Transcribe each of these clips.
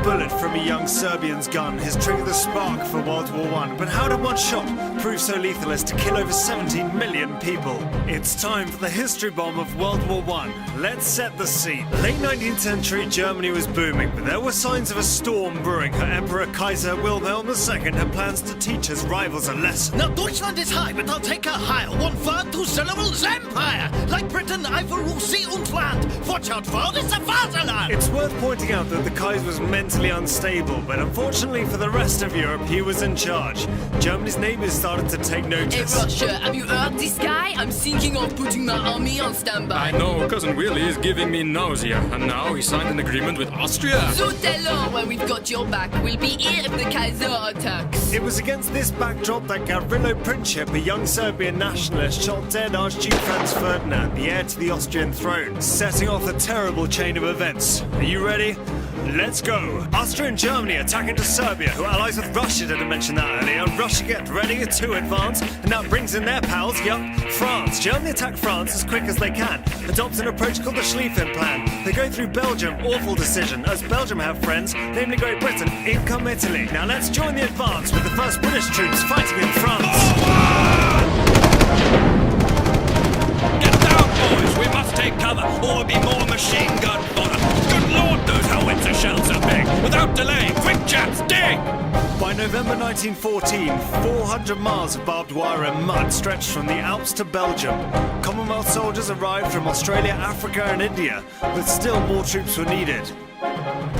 bullet from a young Serbian's gun has triggered the spark for World War I. But how did one shot prove so lethal as to kill over 17 million people? It's time for the history bomb of World War I. Let's set the scene. Late 19th century Germany was booming, but there were signs of a storm brewing. Her Emperor Kaiser Wilhelm II had plans to teach his rivals a lesson. Now Deutschland is high, but I'll take her higher. 1/3 to syllables empire. Like Britain, I will rule sea und land. Watch out for this Vaterland. It's worth pointing out that the Kaiser was mentally unstable, but unfortunately for the rest of Europe, he was in charge. Germany's neighbors started to take Hey notice. Russia, have you heard this guy? I'm thinking of putting my army on standby. I know, Cousin Willie is giving me nausea, and now he signed an agreement with Austria. So tell her when we've got your back, we'll be here if the Kaiser attacks. It was against this backdrop that Gavrilo Princip, a young Serbian nationalist, shot dead Archduke Franz Ferdinand, the heir to the Austrian throne, setting off a terrible chain of events. Are you ready? Let's go! Austria and Germany attack into Serbia, who are allies with Russia, didn't mention that earlier. Russia get ready to advance, and that brings in their pals, France. Germany attack France as quick as they can, adopts an approach called the Schlieffen Plan. They go through Belgium, awful decision, as Belgium have friends, namely Great Britain. In come Italy. Now let's join the advance with the first British troops fighting in France. Get down, boys! We must take cover, or there'll be more machine gun fodder. Good Lord, those howitzer shells are big! Without delay, quick chaps, dig! By November 1914, 400 miles of barbed wire and mud stretched from the Alps to Belgium. Commonwealth soldiers arrived from Australia, Africa and India, but still more troops were needed.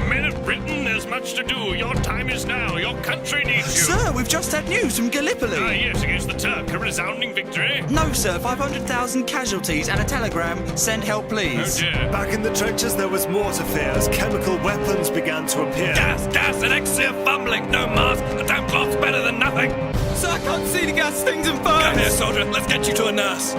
Men of Britain, there's much to do. Your time is now. Your country needs you. Sir, we've just had news from Gallipoli. Yes, against the Turk. A resounding victory. No, sir, 500,000 casualties and a telegram. Send help, Oh please. dear. Back in the trenches, there was more to fear as chemical weapons began to appear. Gas, elixir, fumbling, no mask. A damn cloth's better than nothing. Sir, I can't see the gas things and Come here, soldier, let's get you to a nurse.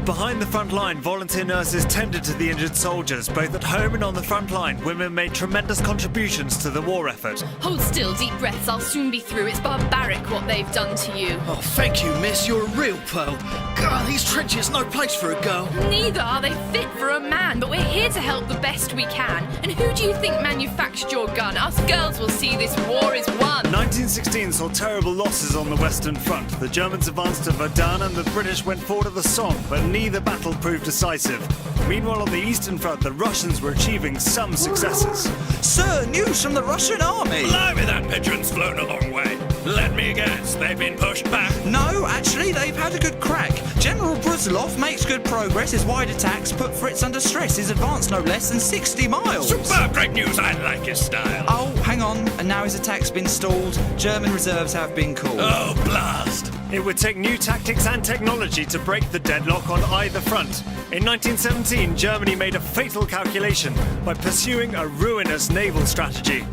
Behind the front line, volunteer nurses tended to the injured soldiers. Both at home and on the front line, women made tremendous contributions to the war effort. Hold still, deep breaths, I'll soon be through. It's barbaric what they've done to you. Oh, thank you, miss. You're a real pearl. God, these trenches, no place for a girl. Neither are they fit for a man, but we're here to help the best we can. And who do you think manufactured your gun? Us girls will see this war is won. 1916 saw terrible losses on the Western Front. The Germans advanced to Verdun and the British went forward to the Somme, but neither battle proved decisive. Meanwhile, on the Eastern Front, the Russians were achieving some successes. Sir, news from the Russian army. Blimey, that pigeon's flown a long way. Let me guess, they've been pushed back. No, actually, they've had a good crack. General Brusilov makes good progress. His wide attacks put Fritz under stress. His advance no less than 60 miles. Superb, great news, I like his style. Oh, hang on. And now his attack's been stalled. German reserves have been called. Oh, blast. It would take new tactics and technology to break the deadlock on either front. In 1917, Germany made a fatal calculation by pursuing a ruinous naval strategy.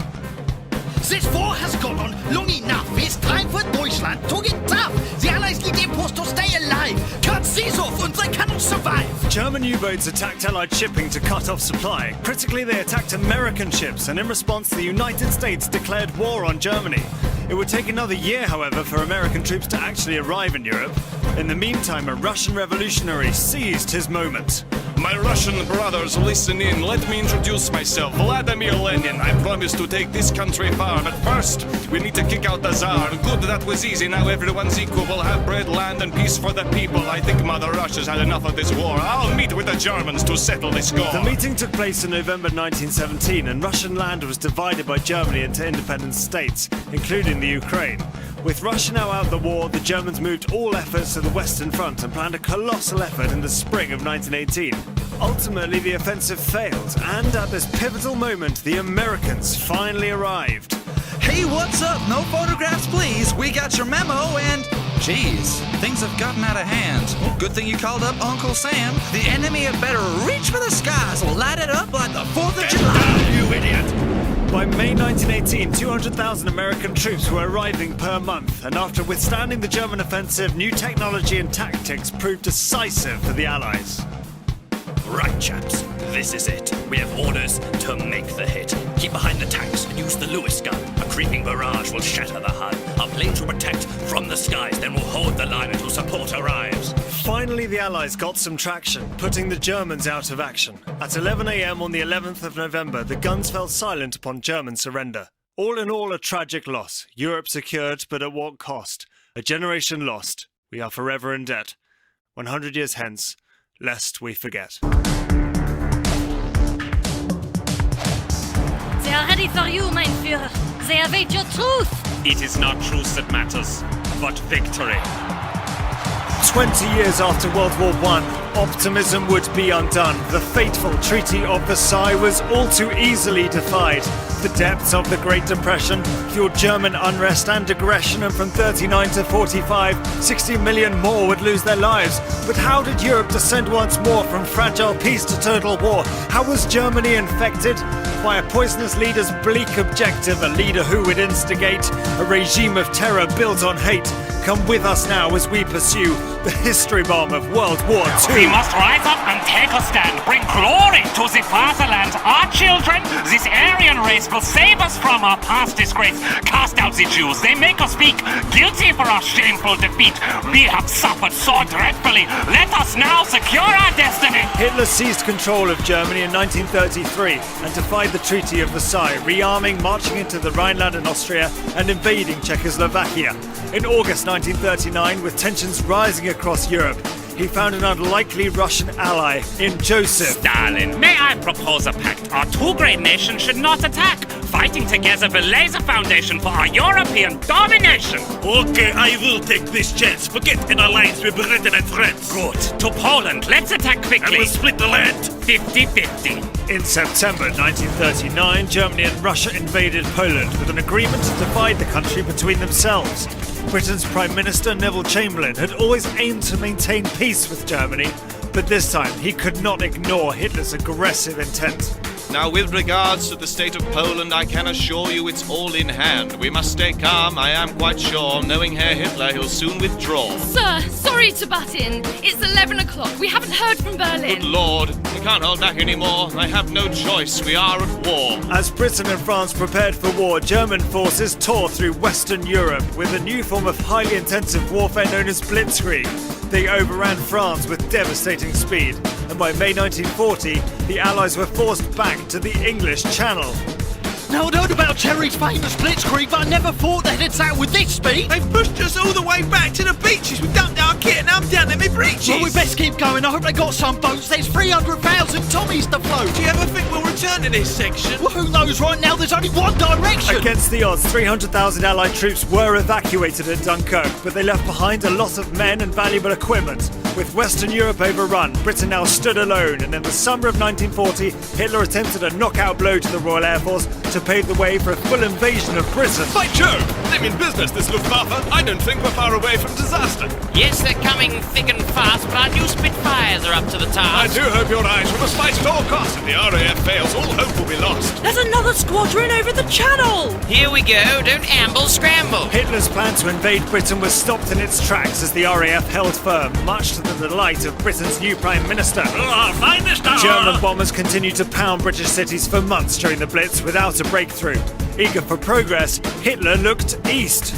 This war has gone on long enough. It's time for Deutschland to get tough. The Allies need imports to stay alive. Cut these off and they cannot survive. German U-boats attacked Allied shipping to cut off supply. Critically, they attacked American ships, and in response, the United States declared war on Germany. It would take another year, however, for American troops to actually arrive in Europe. In the meantime, a Russian revolutionary seized his moment. My Russian brothers, listen in. Let me introduce myself. Vladimir Lenin. I promise to take this country far. But first, we need to kick out the Tsar. Good, that was easy. Now everyone's equal. We'll have bread, land, and peace for the people. I think Mother Russia's had enough of this war. I'll meet with the Germans to settle this score. The meeting took place in November 1917, and Russian land was divided by Germany into independent states, including the Ukraine. With Russia now out of the war, the Germans moved all efforts to the Western Front and planned a colossal effort in the spring of 1918. Ultimately, the offensive failed, and at this pivotal moment, the Americans finally arrived. Hey, what's up? No photographs, please. We got your memo and... Geez, things have gotten out of hand. Good thing you called up Uncle Sam. The enemy had better reach for the skies. We'll light it up like the 4th of July. You idiot! By May 1918, 200,000 American troops were arriving per month, and after withstanding the German offensive, new technology and tactics proved decisive for the Allies. Right, chaps. This is it. We have orders to make the hit. Keep behind the tanks and use the Lewis gun. A creeping barrage will shatter the HUD. Our planes will protect from the skies, then we'll hold the line until support arrives. Finally, the Allies got some traction, putting the Germans out of action. At 11 a.m. on the 11th of November, the guns fell silent upon German surrender. All in all, a tragic loss. Europe secured, but at what cost? A generation lost. We are forever in debt. 100 years hence, lest we forget. They are ready for you, mein Führer. They await your truth. It is not truth that matters, but victory. 20 years after World War I, optimism would be undone. The fateful Treaty of Versailles was all too easily defied. The depths of the Great Depression fueled German unrest and aggression, and from 39 to 45, 60 million more would lose their lives. But how did Europe descend once more from fragile peace to total war? How was Germany infected? By a poisonous leader's bleak objective, a leader who would instigate a regime of terror built on hate. Come with us now as we pursue the history bomb of World War II. We must rise up and take a stand. Bring glory to the fatherland. Our children, this Aryan race will save us from our past disgrace. Cast out the Jews. They make us speak guilty for our shameful defeat. We have suffered so dreadfully. Let us now secure our destiny. Hitler seized control of Germany in 1933 and defied the Treaty of Versailles, rearming, marching into the Rhineland and Austria, and invading Czechoslovakia. In August 1939, with tensions rising across Europe, he found an unlikely Russian ally in Joseph Stalin, may I propose a pact? Our two great nations should not attack. Fighting together will lay the foundation for our European domination. Okay, I will take this chance. Forget an alliance with Britain and France. Good. To Poland. Let's attack quickly. And we'll split the land. 50-50. In September 1939, Germany and Russia invaded Poland with an agreement to divide the country between themselves. Britain's Prime Minister Neville Chamberlain had always aimed to maintain peace with Germany, but this time he could not ignore Hitler's aggressive intent. Now, with regards to the state of Poland, I can assure you it's all in hand. We must stay calm, I am quite sure. Knowing Herr Hitler, he'll soon withdraw. Sir, sorry to butt in. It's 11 o'clock. We haven't heard from Berlin. Good Lord, we can't hold back anymore. I have no choice. We are at war. As Britain and France prepared for war, German forces tore through Western Europe with a new form of highly intensive warfare known as blitzkrieg. They overran France with devastating speed, and by May 1940, the Allies were forced back to the English Channel. Now, I'd heard about Cherry's famous blitzkrieg, but I never thought they'd hit out with this speed. They've pushed us all the way back to the beaches. We dumped our kit and I'm down in my breeches. Well, we best keep going. I hope they got some boats. There's 300,000 Tommies to float. Do you ever think we'll return to this section? Well, who knows? Right now, there's only one direction. Against the odds, 300,000 Allied troops were evacuated at Dunkirk, but they left behind a lot of men and valuable equipment. With Western Europe overrun, Britain now stood alone, and in the summer of 1940, Hitler attempted a knockout blow to the Royal Air Force to pave the way for a full invasion of Britain. By Jove! They mean business, this Luftwaffe. I don't think we're far away from disaster. Yes, they're coming thick and fast, but our new Spitfires are up to the I task. do hope your eyes will fight at all costs. If the RAF fails, all hope will be lost. There's another squadron over the channel. Here we go. Don't amble, scramble. Hitler's plan to invade Britain was stopped in its tracks as the RAF held firm, much to the delight of Britain's new Prime Minister. Our finest hour. German bombers continued to pound British cities for months during the Blitz without a breakthrough. Eager for progress, Hitler looked east.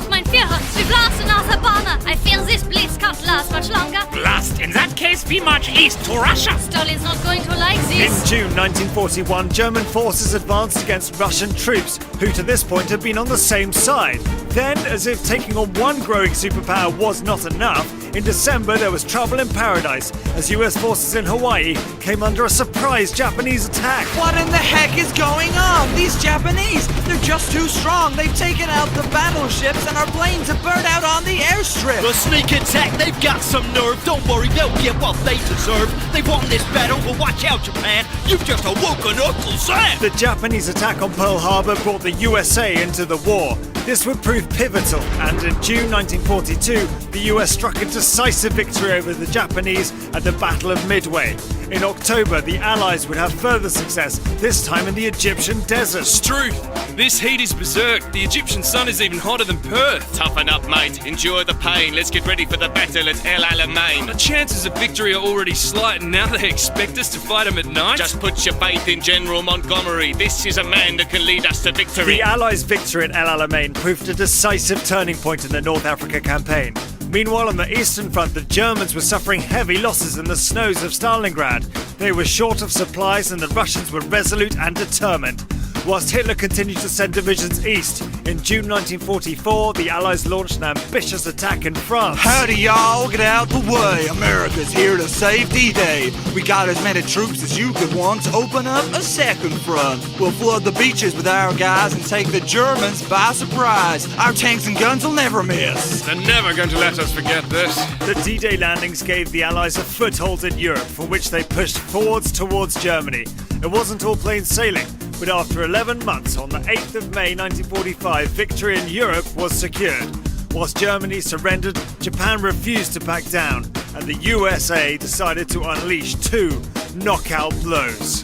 Mein Führer, we've lost another bomber. I fear this blitz can't last much longer. Blast. In that case, we march east to Russia. Stalin's not going to like In this. June 1941, German forces advanced against Russian troops, who to this point had been on the same side. Then, as if taking on one growing superpower was not enough, in December there was trouble in paradise as US forces in Hawaii came under a surprise Japanese attack. What in the heck is going on? These Japanese, they're just too strong. They've taken out the battleships and our planes have burned out on the airstrip. The sneak attack, they've got some nerve. Don't worry, they'll get what they deserve. They've won this battle, but watch out, Japan. You've just awoken Uncle Sam. The Japanese attack on Pearl Harbor brought the USA into the war. This would prove pivotal, and in June 1942, the US struck a decisive victory over the Japanese at the Battle of Midway. In October, the Allies would have further success, this time in the Egyptian desert. Struth, this heat is berserk. The Egyptian sun is even hotter than Perth. Toughen up, mate. Endure the pain. Let's get ready for the battle at El Alamein. The chances of victory are already slight, and now they expect us to fight them at night? Just put your faith in General Montgomery. This is a man that can lead us to victory. The Allies' victory at El Alamein proved a decisive turning point in the North Africa campaign. Meanwhile, on the Eastern Front, the Germans were suffering heavy losses in the snows of Stalingrad. They were short of supplies and the Russians were resolute and determined. Whilst Hitler continued to send divisions east, in June 1944, the Allies launched an ambitious attack in France. Howdy, y'all. Get out the way. America's here to save D-Day. We got as many troops as you could want to open up a second front. We'll flood the beaches with our guys and take the Germans by surprise. Our tanks and guns will never miss. They're never going to let us forget this. The D-Day landings gave the Allies a foothold in Europe, from which they pushed forwards towards Germany. It wasn't all plain sailing, but after 11 months, on the 8th of May 1945, victory in Europe was secured. Whilst Germany surrendered, Japan refused to back down, and the USA decided to unleash 2 knockout blows.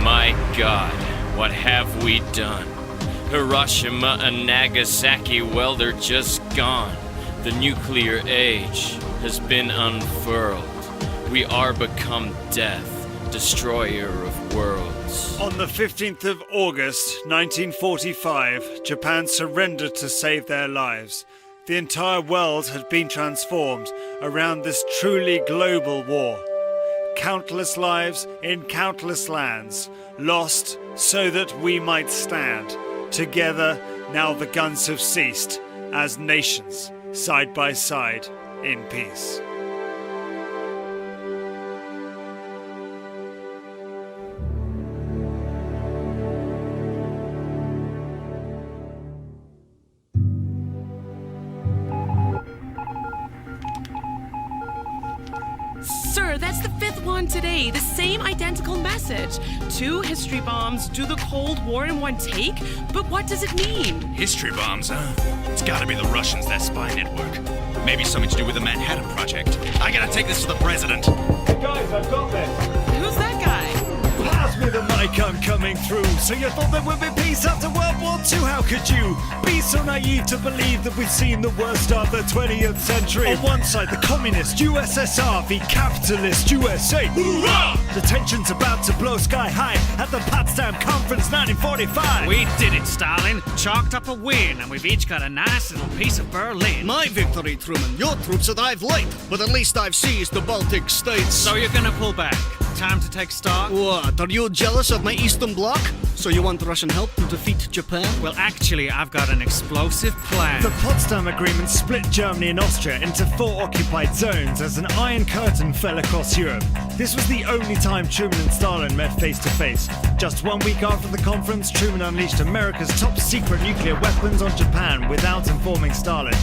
My God, what have we done? Hiroshima and Nagasaki, well, they're just gone. The nuclear age has been unfurled. We are become death, destroyer of worlds. On the 15th of August 1945, Japan surrendered to save their lives. The entire world had been transformed around this truly global war. Countless lives in countless lands, lost so that we might stand. Together, now the guns have ceased, as nations, side by side, in peace. Sir, that's the 5th one today. The same identical message. 2 history bombs, do the Cold War in one take? But what does it mean? History bombs, huh? It's gotta be the Russians, that spy network. Maybe something to do with the Manhattan Project. I gotta take this to the president. Hey guys, I've got this. Who's that guy? Pass me the mic, I'm coming through. So you thought there would be peace after World War II? How could you be so naive to believe that we've seen the worst of the 20th century? On one side, the communist USSR v capitalist USA. Hoorah! The tension's about to blow sky high at the Potsdam Conference 1945. We did it, Stalin. Chalked up a win, and we've each got a nice little piece of Berlin. My victory, Truman. Your troops arrived late, but at least I've seized the Baltic states. So you're gonna pull back? Time to take stock? What? Are you jealous of my Eastern Bloc? So you want Russian help to defeat Japan? Well, actually, I've got an explosive plan. The Potsdam Agreement split Germany and Austria into 4 occupied zones as an iron curtain fell across Europe. This was the only time Truman and Stalin met face to face. Just 1 week after the conference, Truman unleashed America's top secret nuclear weapons on Japan without informing Stalin,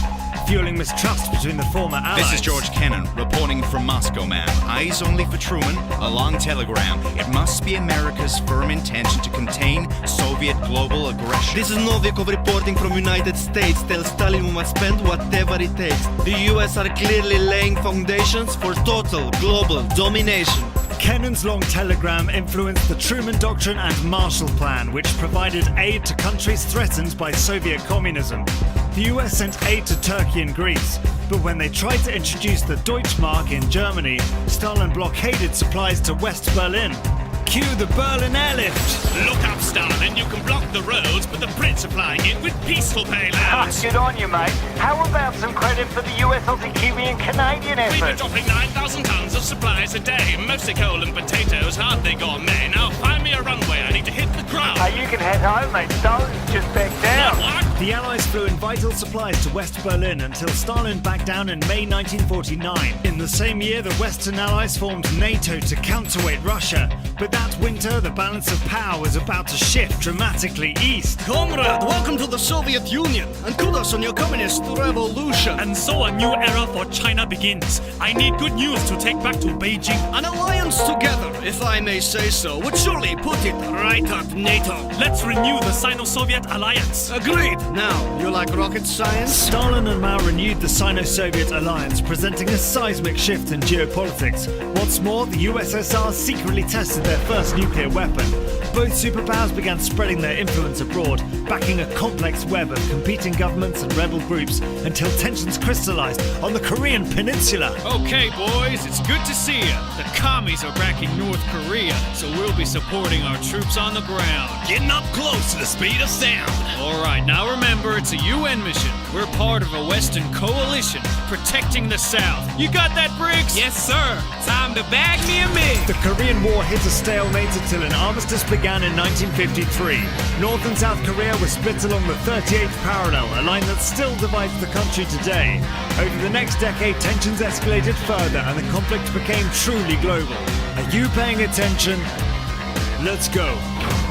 fueling mistrust between the former allies. This is George Kennan, reporting from Moscow, ma'am. Eyes only for Truman, a long telegram. It must be America's firm intention to contain Soviet global aggression. This is Novikov reporting from United States. Tell Stalin we must spend whatever it takes. The US are clearly laying foundations for total global domination. Kennan's long telegram influenced the Truman Doctrine and Marshall Plan, which provided aid to countries threatened by Soviet communism. The US sent aid to Turkey and Greece, but when they tried to introduce the Deutschmark in Germany, Stalin blockaded supplies to West Berlin. Cue the Berlin airlift. Look up, Stalin. You can block the roads, but the Brits are flying in with peaceful payloads. Good on you, mate. How about some credit for the US, Aussie, Kiwi and Canadian effort? We've been dropping 9,000 tons of supplies a day, mostly coal and potatoes, hardly gourmet. Now find me a runway. I need to hit the ground. You can head home, mate. Stalin's just back down. What? The Allies flew in vital supplies to West Berlin until Stalin backed down in May 1949. In the same year, the Western Allies formed NATO to counterweight Russia. But that winter, the balance of power was about to shift dramatically east. Comrade, welcome to the Soviet Union, and kudos on your communist revolution. And so a new era for China begins. I need good news to take back to Beijing. An alliance together if I may say so, would surely put it right at NATO. Let's renew the Sino-Soviet alliance. Agreed. Now, you like rocket science? Stalin and Mao renewed the Sino-Soviet alliance, presenting a seismic shift in geopolitics. What's more, the USSR secretly tested their first nuclear weapon. Both superpowers began spreading their influence abroad, backing a complex web of competing governments and rebel groups until tensions crystallized on the Korean peninsula. Okay, boys, it's good to see you. The commies are backing North Korea, so we'll be supporting our troops on the ground. Getting up close to the speed of sound. All right, now remember, it's a UN mission. We're part of a Western coalition protecting the South. You got that, Briggs? Yes, sir. Time to bag me a MiG. The Korean War hit a stalemate until an armistice began in 1953. North and South Korea were split along the 38th parallel, a line that still divides the country today. Over the next decade, tensions escalated further and the conflict became truly global. Are you paying attention? Let's go.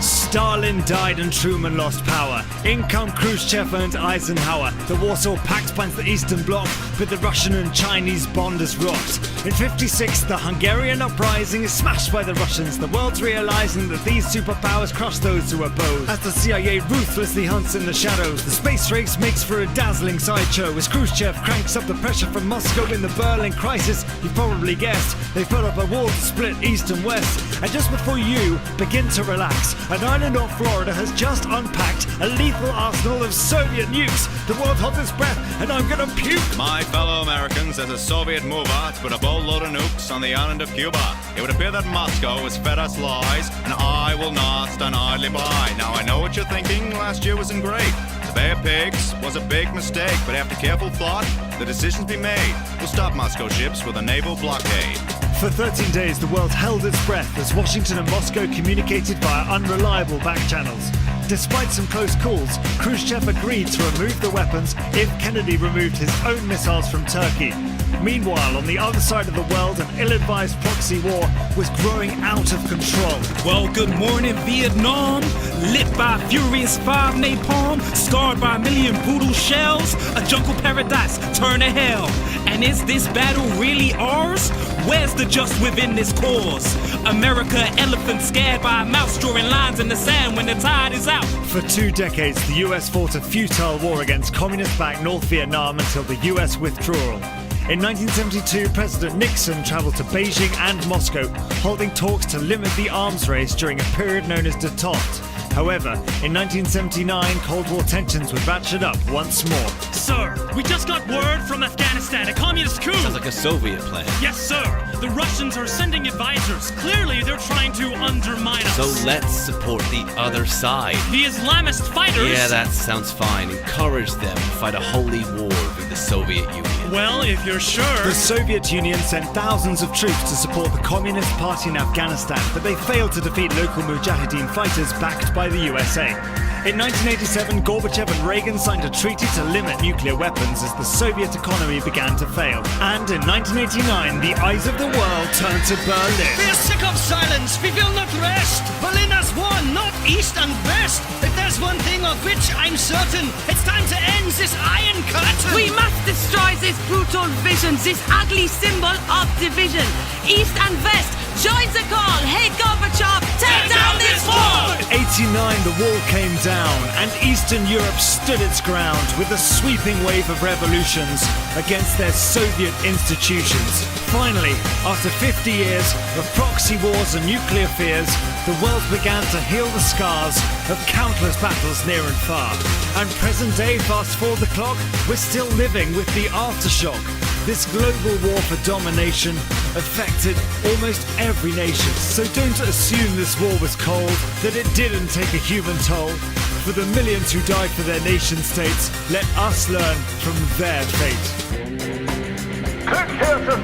Stalin died and Truman lost power. In come Khrushchev and Eisenhower. The Warsaw Pact binds the Eastern Bloc, but the Russian and Chinese bond is rocked. In '56, the Hungarian uprising is smashed by the Russians. The world's realizing that these superpowers crush those who oppose. As the CIA ruthlessly hunts in the shadows, the space race makes for a dazzling sideshow. As Khrushchev cranks up the pressure from Moscow in the Berlin crisis, you've probably guessed, they put up a wall to split East and West. And just before you begin to relax, an island off Florida has just unpacked a lethal arsenal of Soviet nukes. The world holds its breath, and I'm gonna puke. My fellow Americans, there's a Soviet move out to put a boatload of nukes on the island of Cuba. It would appear that Moscow has fed us lies, and I will not stand idly by. Now I know what you're thinking, last year wasn't great. The Bay of Pigs was a big mistake, but after careful thought, the decisions be made. We'll stop Moscow ships with a naval blockade. For 13 days, the world held its breath as Washington and Moscow communicated via unreliable back channels. Despite some close calls, Khrushchev agreed to remove the weapons if Kennedy removed his own missiles from Turkey. Meanwhile, on the other side of the world, an ill-advised proxy war was growing out of control. Well, good morning, Vietnam. Lit by furious 5 napalm, scarred by a million brutal shells. A jungle paradise, turn to hell. And is this battle really ours? Where's the just within this cause? America, elephant scared by a mouse drawing lines in the sand when the tide is out. For 2 decades, the US fought a futile war against communist-backed North Vietnam until the US withdrawal. In 1972, President Nixon traveled to Beijing and Moscow, holding talks to limit the arms race during a period known as détente. However, in 1979, Cold War tensions would ratchet up once more. Sir, we just got word from Afghanistan, a communist coup! Sounds like a Soviet plan. Yes, sir! The Russians are sending advisors. Clearly, they're trying to undermine us. So let's support the other side. The Islamist fighters? Yeah, that sounds fine. Encourage them to fight a holy war with the Soviet Union. Well, if you're sure. The Soviet Union sent thousands of troops to support the Communist Party in Afghanistan, but they failed to defeat local Mujahideen fighters backed by the USA. In 1987, Gorbachev and Reagan signed a treaty to limit nuclear weapons as the Soviet economy began to fail. And in 1989, the eyes of the world turned to Berlin. We're sick of silence. We will not rest. Berlin has won, not East and West. If there's one thing of which I'm certain, it's time to end this iron curtain. We must destroy this brutal vision, this ugly symbol of division. East and West, join the call. Hey, Gorbachev, take down this wall. In 89, the wall came down, and Eastern Europe stood its ground with a sweeping wave of revolutions against their Soviet institutions. Finally, after 50 years of proxy wars and nuclear fears, the world began to heal the scars of countless battles near and far. And present day, fast forward the clock, we're still living with the aftershock. This global war for domination affected almost every nation. So don't assume this war was cold, that it didn't take a human toll. For the millions who died for their nation states, let us learn from their fate. Click here to